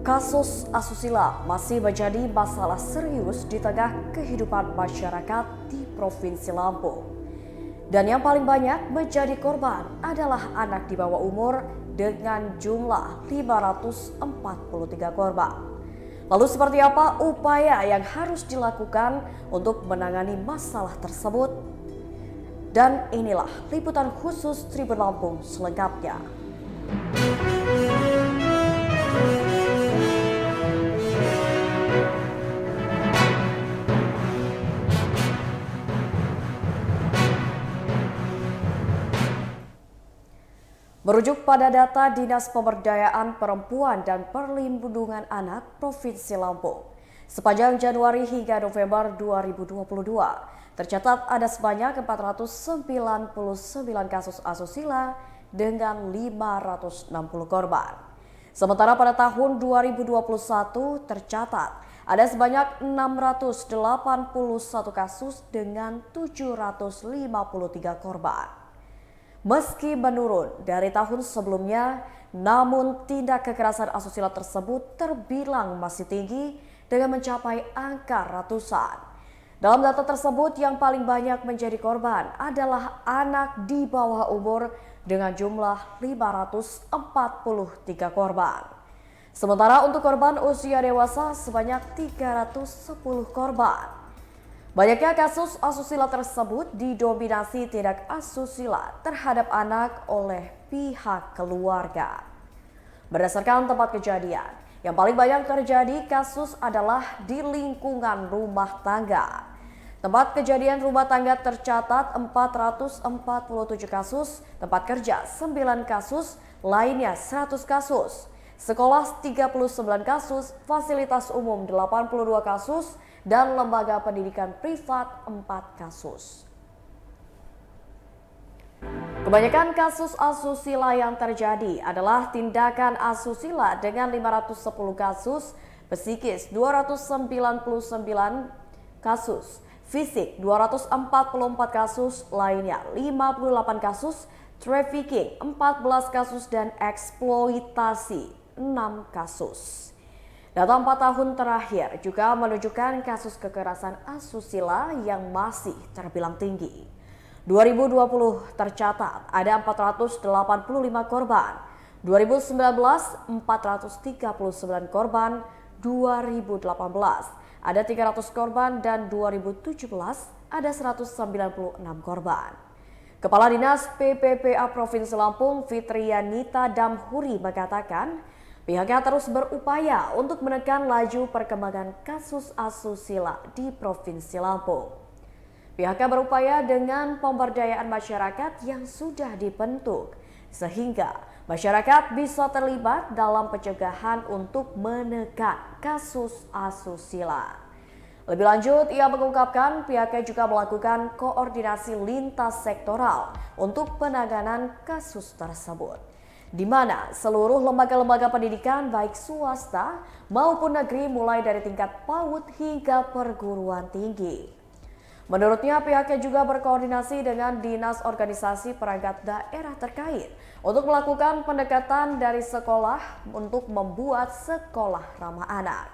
Kasus asusila masih menjadi masalah serius di tengah kehidupan masyarakat di Provinsi Lampung. Dan yang paling banyak menjadi korban adalah anak di bawah umur dengan jumlah 543 korban. Lalu seperti apa upaya yang harus dilakukan untuk menangani masalah tersebut? Dan inilah liputan khusus Tribun Lampung selengkapnya. Merujuk pada data Dinas Pemberdayaan Perempuan dan Perlindungan Anak Provinsi Lampung, sepanjang Januari hingga November 2022, tercatat ada sebanyak 499 kasus asusila dengan 560 korban. Sementara pada tahun 2021 tercatat ada sebanyak 681 kasus dengan 753 korban. Meski menurun dari tahun sebelumnya, namun tindak kekerasan asusila tersebut terbilang masih tinggi dengan mencapai angka ratusan. Dalam data tersebut, yang paling banyak menjadi korban adalah anak di bawah umur dengan jumlah 543 korban. Sementara untuk korban usia dewasa sebanyak 310 korban. Banyaknya kasus asusila tersebut didominasi tindak asusila terhadap anak oleh pihak keluarga. Berdasarkan tempat kejadian, yang paling banyak terjadi kasus adalah di lingkungan rumah tangga. Tempat kejadian rumah tangga tercatat 447 kasus, tempat kerja 9 kasus, lainnya 100 kasus. Sekolah 39 kasus, fasilitas umum 82 kasus, dan lembaga pendidikan privat 4 kasus. Kebanyakan kasus asusila yang terjadi adalah tindakan asusila dengan 510 kasus, psikis 299 kasus, fisik 244 kasus, lainnya 58 kasus, trafficking 14 kasus, dan eksploitasi 6 kasus. Data 4 tahun terakhir juga menunjukkan kasus kekerasan asusila yang masih terbilang tinggi. 2020 tercatat ada 485 korban, 2019 439 korban, 2018 ada 300 korban, dan 2017 ada 196 korban. Kepala Dinas PPPA Provinsi Lampung, Fitriyanita Damhuri, mengatakan pihaknya terus berupaya untuk menekan laju perkembangan kasus asusila di Provinsi Lampung. Pihaknya berupaya dengan pemberdayaan masyarakat yang sudah dibentuk, sehingga masyarakat bisa terlibat dalam pencegahan untuk menekan kasus asusila. Lebih lanjut, ia mengungkapkan pihaknya juga melakukan koordinasi lintas sektoral untuk penanganan kasus tersebut, di mana seluruh lembaga-lembaga pendidikan baik swasta maupun negeri mulai dari tingkat PAUD hingga perguruan tinggi. Menurutnya pihaknya juga berkoordinasi dengan dinas organisasi perangkat daerah terkait untuk melakukan pendekatan dari sekolah untuk membuat sekolah ramah anak.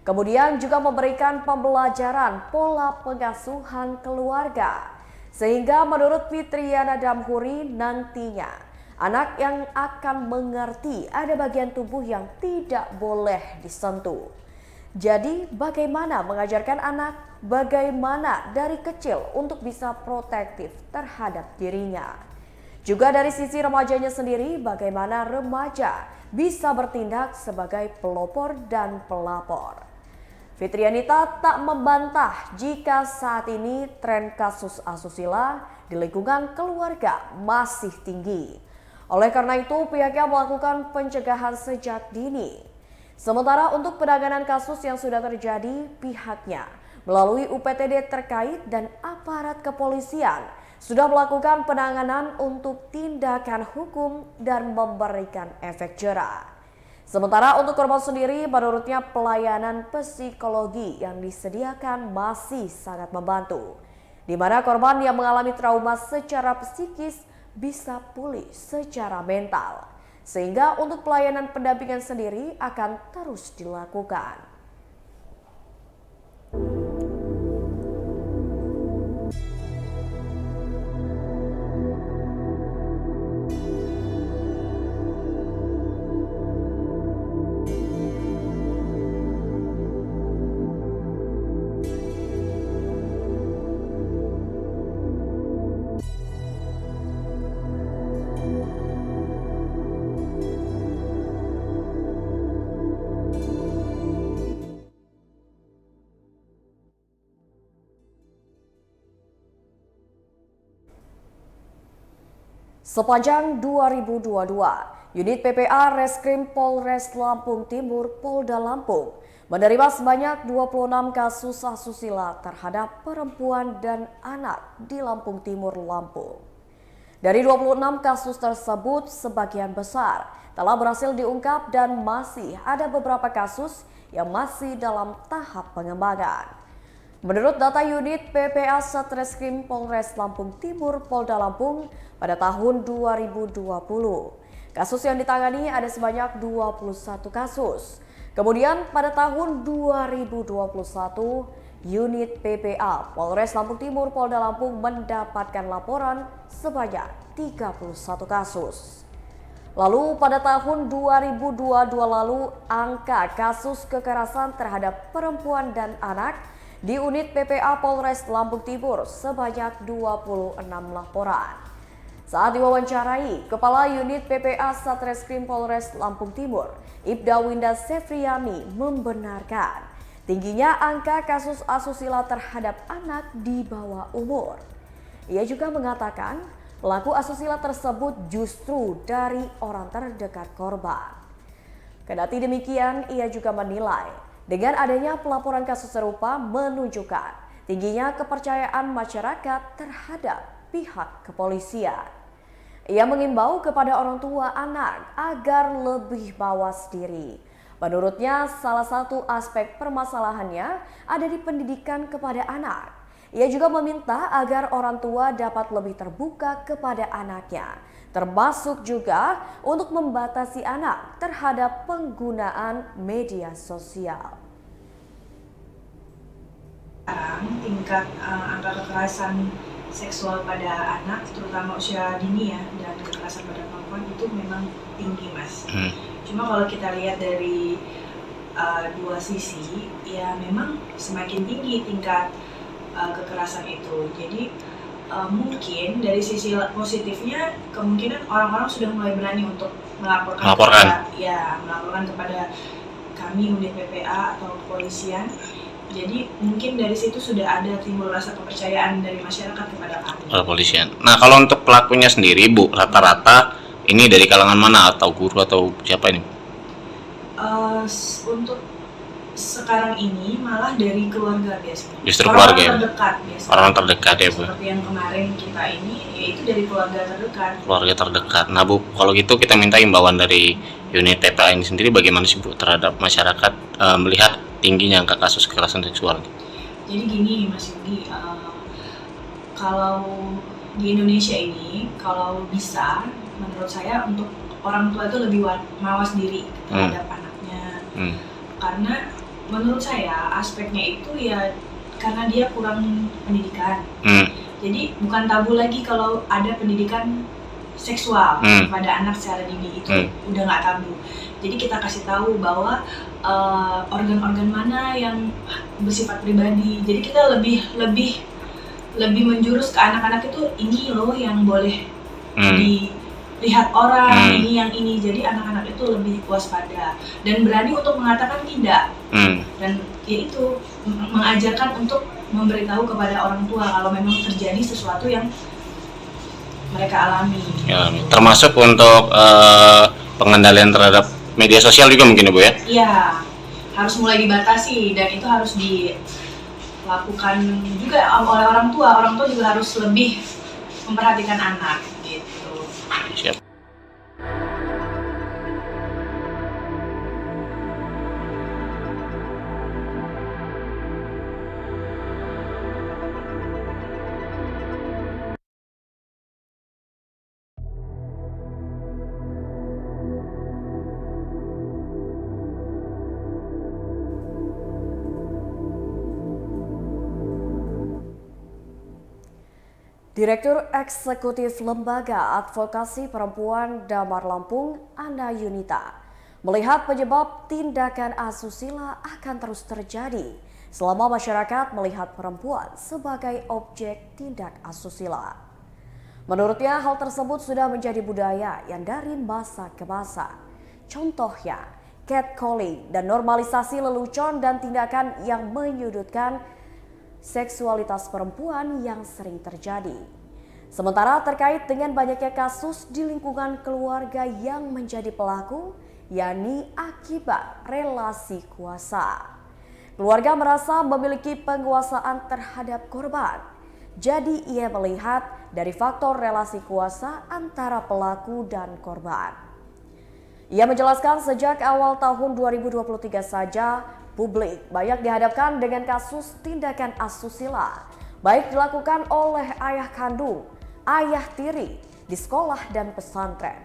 Kemudian juga memberikan pembelajaran pola pengasuhan keluarga. Sehingga menurut Fitriana Damhuri nantinya anak yang akan mengerti ada bagian tubuh yang tidak boleh disentuh. Jadi bagaimana mengajarkan anak bagaimana dari kecil untuk bisa protektif terhadap dirinya. Juga dari sisi remajanya sendiri, bagaimana remaja bisa bertindak sebagai pelopor dan pelapor. Fitriyanita tak membantah jika saat ini tren kasus asusila di lingkungan keluarga masih tinggi. Oleh karena itu, pihaknya melakukan pencegahan sejak dini. Sementara untuk penanganan kasus yang sudah terjadi, pihaknya melalui UPTD terkait dan aparat kepolisian sudah melakukan penanganan untuk tindakan hukum dan memberikan efek jera. Sementara untuk korban sendiri, menurutnya pelayanan psikologi yang disediakan masih sangat membantu, di mana korban yang mengalami trauma secara psikis bisa pulih secara mental. sehingga untuk pelayanan pendampingan sendiri akan terus dilakukan. Sepanjang 2022, unit PPA Reskrim Polres Lampung Timur Polda Lampung menerima sebanyak 26 kasus asusila terhadap perempuan dan anak di Lampung Timur, Lampung. Dari 26 kasus tersebut, sebagian besar telah berhasil diungkap dan masih ada beberapa kasus yang masih dalam tahap pengembangan. Menurut data unit PPA Satreskrim Polres Lampung Timur Polda Lampung pada tahun 2020, kasus yang ditangani ada sebanyak 21 kasus. Kemudian pada tahun 2021, unit PPA Polres Lampung Timur Polda Lampung mendapatkan laporan sebanyak 31 kasus. Lalu pada tahun 2022 lalu, angka kasus kekerasan terhadap perempuan dan anak di unit PPA Polres Lampung Timur sebanyak 26 laporan. Saat diwawancarai, Kepala Unit PPA Satreskrim Polres Lampung Timur, Ibda Winda Sefriani, membenarkan tingginya angka kasus asusila terhadap anak di bawah umur. Ia juga mengatakan pelaku asusila tersebut justru dari orang terdekat korban. Kendati demikian, ia juga menilai dengan adanya pelaporan kasus serupa menunjukkan tingginya kepercayaan masyarakat terhadap pihak kepolisian. Ia mengimbau kepada orang tua anak agar lebih mawas diri. Menurutnya, salah satu aspek permasalahannya ada di pendidikan kepada anak. Ia juga meminta agar orang tua dapat lebih terbuka kepada anaknya, termasuk juga untuk membatasi anak terhadap penggunaan media sosial. Tingkat angka kekerasan seksual pada anak, terutama usia dini ya, dan kekerasan pada perempuan itu memang tinggi, Mas. Cuma kalau kita lihat dari dua sisi, ya memang semakin tinggi tingkat kekerasan itu. Jadi mungkin dari sisi positifnya, kemungkinan orang-orang sudah mulai berani untuk melaporkan kepada kami unit PPA atau kepolisian. Jadi mungkin dari situ sudah ada timbul rasa kepercayaan dari masyarakat kepada kami. Kepolisian. Nah, kalau untuk pelakunya sendiri, Bu, rata-rata ini dari kalangan mana, atau guru atau siapa ini? Untuk sekarang ini malah dari keluarga biasanya. Justru keluarga ya? Terdekat biasanya. Orang terdekat ya, Bu? Seperti yang kemarin kita ini, yaitu dari keluarga terdekat. Keluarga terdekat. Nah, Bu, kalau gitu kita minta imbauan dari unit PPA ini sendiri bagaimana sih, Bu, terhadap masyarakat melihat tingginya angka kasus kekerasan seksual? Jadi gini, Mas Yudi, kalau di Indonesia ini, kalau bisa, menurut saya untuk orang tua itu lebih mawas diri terhadap anaknya. Karena menurut saya aspeknya itu ya karena dia kurang pendidikan. Jadi bukan tabu lagi kalau ada pendidikan seksual pada anak secara dini, itu udah nggak tabu. Jadi kita kasih tahu bahwa organ-organ mana yang bersifat pribadi. Jadi kita lebih menjurus ke anak-anak itu, ini loh yang boleh dilihat orang, ini yang ini. Jadi anak-anak itu lebih waspada dan berani untuk mengatakan tidak. Dan yaitu mengajarkan untuk memberitahu kepada orang tua kalau memang terjadi sesuatu yang mereka alami. Ya, termasuk untuk pengendalian terhadap media sosial juga mungkin ya, Bu ya? Iya, harus mulai dibatasi dan itu harus dilakukan juga oleh orang tua. Orang tua juga harus lebih memperhatikan anak gitu. Siap. Direktur Eksekutif Lembaga Advokasi Perempuan Damar Lampung, Ana Yunita, melihat penyebab tindakan asusila akan terus terjadi selama masyarakat melihat perempuan sebagai objek tindak asusila. Menurutnya, hal tersebut sudah menjadi budaya yang dari masa ke masa. Contohnya, catcalling dan normalisasi lelucon dan tindakan yang menyudutkan seksualitas perempuan yang sering terjadi. Sementara terkait dengan banyaknya kasus di lingkungan keluarga yang menjadi pelaku, yakni akibat relasi kuasa. Keluarga merasa memiliki penguasaan terhadap korban. Jadi ia melihat dari faktor relasi kuasa antara pelaku dan korban. Ia menjelaskan sejak awal tahun 2023 saja, publik banyak dihadapkan dengan kasus tindakan asusila, baik dilakukan oleh ayah kandung, ayah tiri, di sekolah dan pesantren.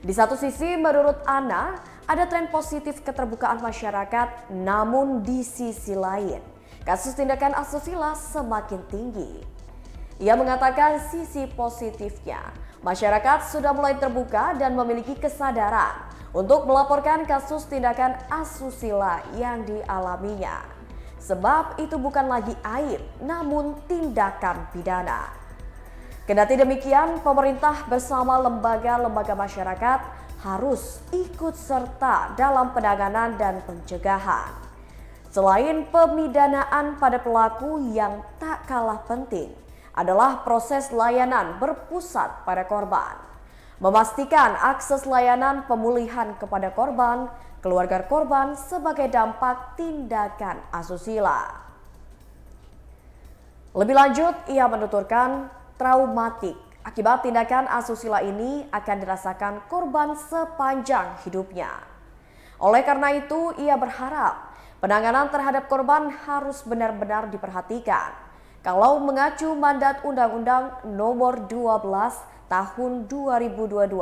Di satu sisi, menurut Ana, ada tren positif keterbukaan masyarakat, namun di sisi lain, kasus tindakan asusila semakin tinggi. Ia mengatakan sisi positifnya, masyarakat sudah mulai terbuka dan memiliki kesadaran untuk melaporkan kasus tindakan asusila yang dialaminya. Sebab itu bukan lagi aib, namun tindakan pidana. Kendati demikian, pemerintah bersama lembaga-lembaga masyarakat harus ikut serta dalam penanganan dan pencegahan. Selain pemidanaan pada pelaku, yang tak kalah penting adalah proses layanan berpusat pada korban. Memastikan akses layanan pemulihan kepada korban, keluarga korban sebagai dampak tindakan asusila. Lebih lanjut, ia menuturkan traumatik akibat tindakan asusila ini akan dirasakan korban sepanjang hidupnya. Oleh karena itu, ia berharap penanganan terhadap korban harus benar-benar diperhatikan. Kalau mengacu mandat Undang-Undang Nomor 12 Tahun 2022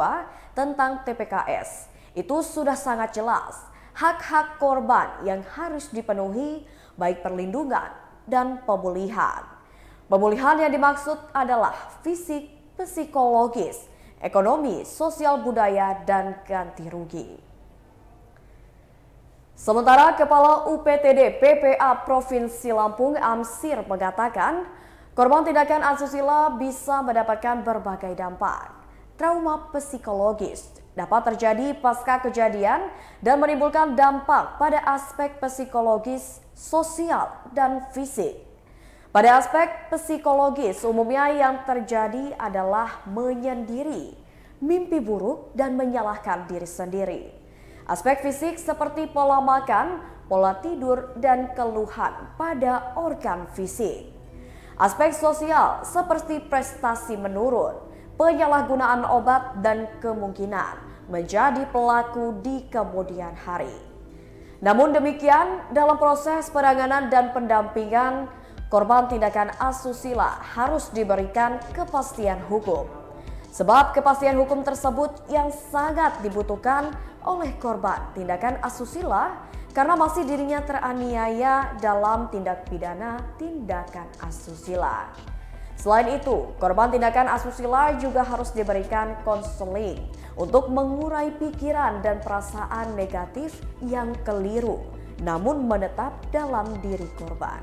tentang TPKS, itu sudah sangat jelas hak-hak korban yang harus dipenuhi, baik perlindungan dan pemulihan. Pemulihan yang dimaksud adalah fisik, psikologis, ekonomi, sosial budaya, dan ganti rugi. Sementara Kepala UPTD PPA Provinsi Lampung Amsir mengatakan, korban tindakan asusila bisa mendapatkan berbagai dampak. Trauma psikologis dapat terjadi pasca kejadian dan menimbulkan dampak pada aspek psikologis, sosial, dan fisik. Pada aspek psikologis, umumnya yang terjadi adalah menyendiri, mimpi buruk, dan menyalahkan diri sendiri. Aspek fisik seperti pola makan, pola tidur, dan keluhan pada organ fisik. Aspek sosial seperti prestasi menurun, penyalahgunaan obat, dan kemungkinan menjadi pelaku di kemudian hari. Namun demikian, dalam proses penanganan dan pendampingan, korban tindakan asusila harus diberikan kepastian hukum. Sebab kepastian hukum tersebut yang sangat dibutuhkan oleh korban tindakan asusila karena masih dirinya teraniaya dalam tindak pidana tindakan asusila. Selain itu, korban tindakan asusila juga harus diberikan konseling untuk mengurai pikiran dan perasaan negatif yang keliru namun menetap dalam diri korban.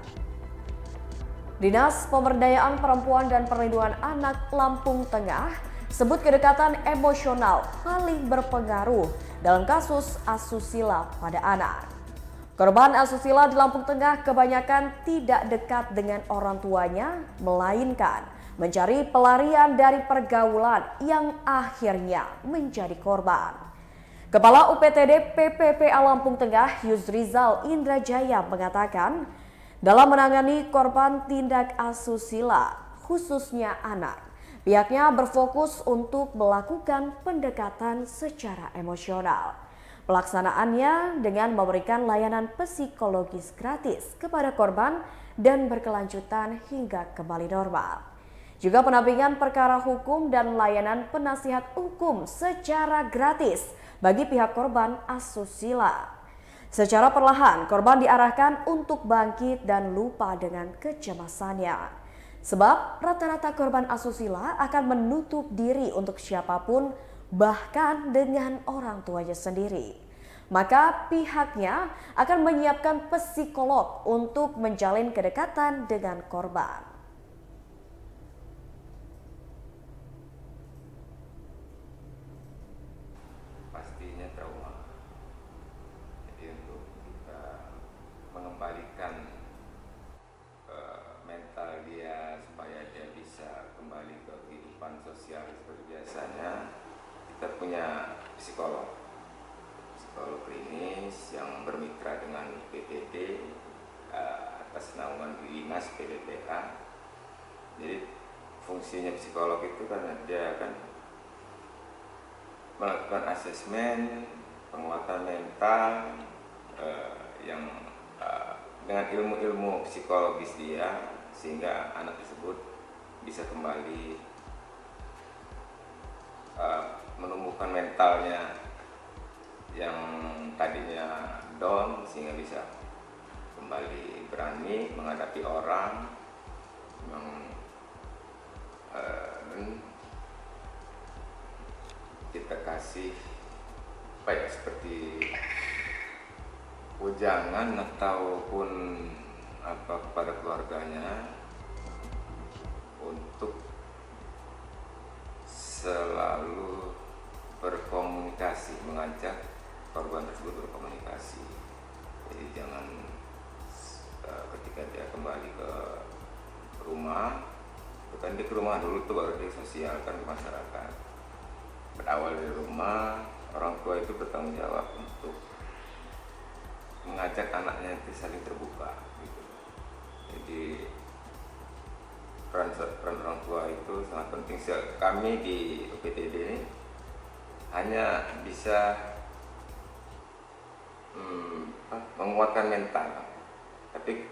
Dinas Pemberdayaan Perempuan dan Perlindungan Anak Lampung Tengah sebut kedekatan emosional paling berpengaruh dalam kasus asusila pada anak. Korban asusila di Lampung Tengah kebanyakan tidak dekat dengan orang tuanya, melainkan mencari pelarian dari pergaulan yang akhirnya menjadi korban. Kepala UPTD PPPA Lampung Tengah Yusrizal Indrajaya mengatakan, dalam menangani korban tindak asusila, khususnya anak, pihaknya berfokus untuk melakukan pendekatan secara emosional. Pelaksanaannya dengan memberikan layanan psikologis gratis kepada korban dan berkelanjutan hingga kembali normal. Juga penampingan perkara hukum dan layanan penasihat hukum secara gratis bagi pihak korban asusila. Secara perlahan, korban diarahkan untuk bangkit dan lupa dengan kecemasannya. Sebab rata-rata korban asusila akan menutup diri untuk siapapun, bahkan dengan orang tuanya sendiri. Maka pihaknya akan menyiapkan psikolog untuk menjalin kedekatan dengan korban. Pastinya trauma. Jadi untuk kita mengembalikan mental dia supaya dia bisa kembali ke kehidupan sosial seperti biasanya, kita punya psikolog klinis yang bermitra dengan PPD atas naungan Dinas PPPA. Jadi fungsinya psikolog itu karena dia akan melakukan asesmen penguatan mental yang dengan ilmu-ilmu psikologis dia, sehingga anak tersebut bisa kembali menumbuhkan mentalnya yang tadinya down, sehingga bisa kembali berani menghadapi orang dan kita kasih baik seperti ujangan ataupun kepada keluarganya untuk selalu berkomunikasi, mengajak korban tersebut berkomunikasi. Jadi jangan ketika dia kembali ke rumah, bukan dia ke rumah dulu tuh baru dia sosialkan ke masyarakat. Berawal dari rumah, orang tua itu bertanggung jawab untuk mengajak anaknya itu saling terbuka gitu. Jadi peran orang tua itu sangat penting. Kami di UPTD ini hanya bisa menguatkan mental, tapi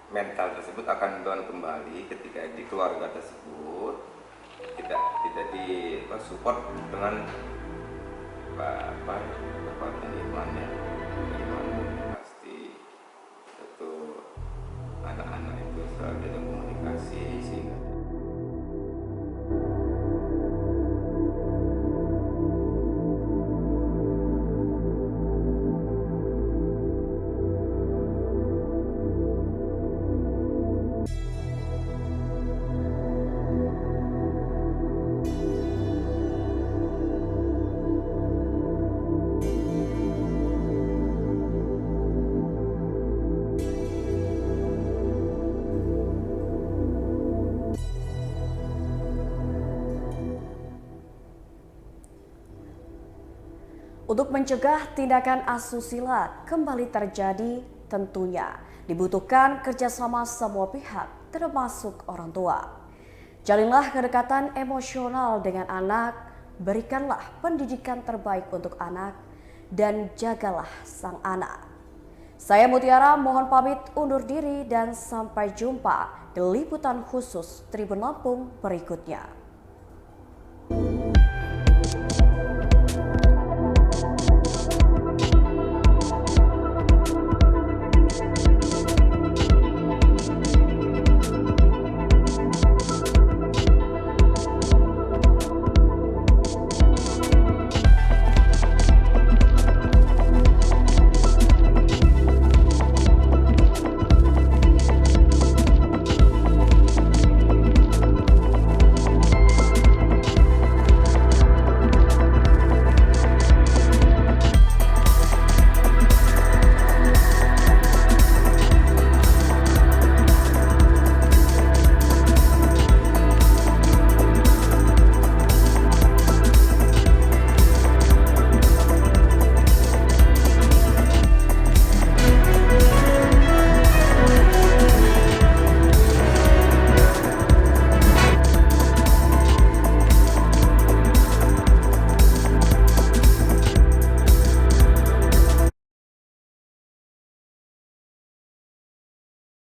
mental tersebut akan down kembali ketika di keluarga tersebut tidak di support dengan kekuatan imannya. Pasti itu anak-anak itu selalu ada komunikasi sehingga Untuk mencegah tindakan asusila kembali terjadi, tentunya dibutuhkan kerjasama semua pihak, termasuk orang tua. Jalinlah kedekatan emosional dengan anak, berikanlah pendidikan terbaik untuk anak, dan jagalah sang anak. Saya Mutiara mohon pamit undur diri dan sampai jumpa di liputan khusus Tribun Lampung berikutnya.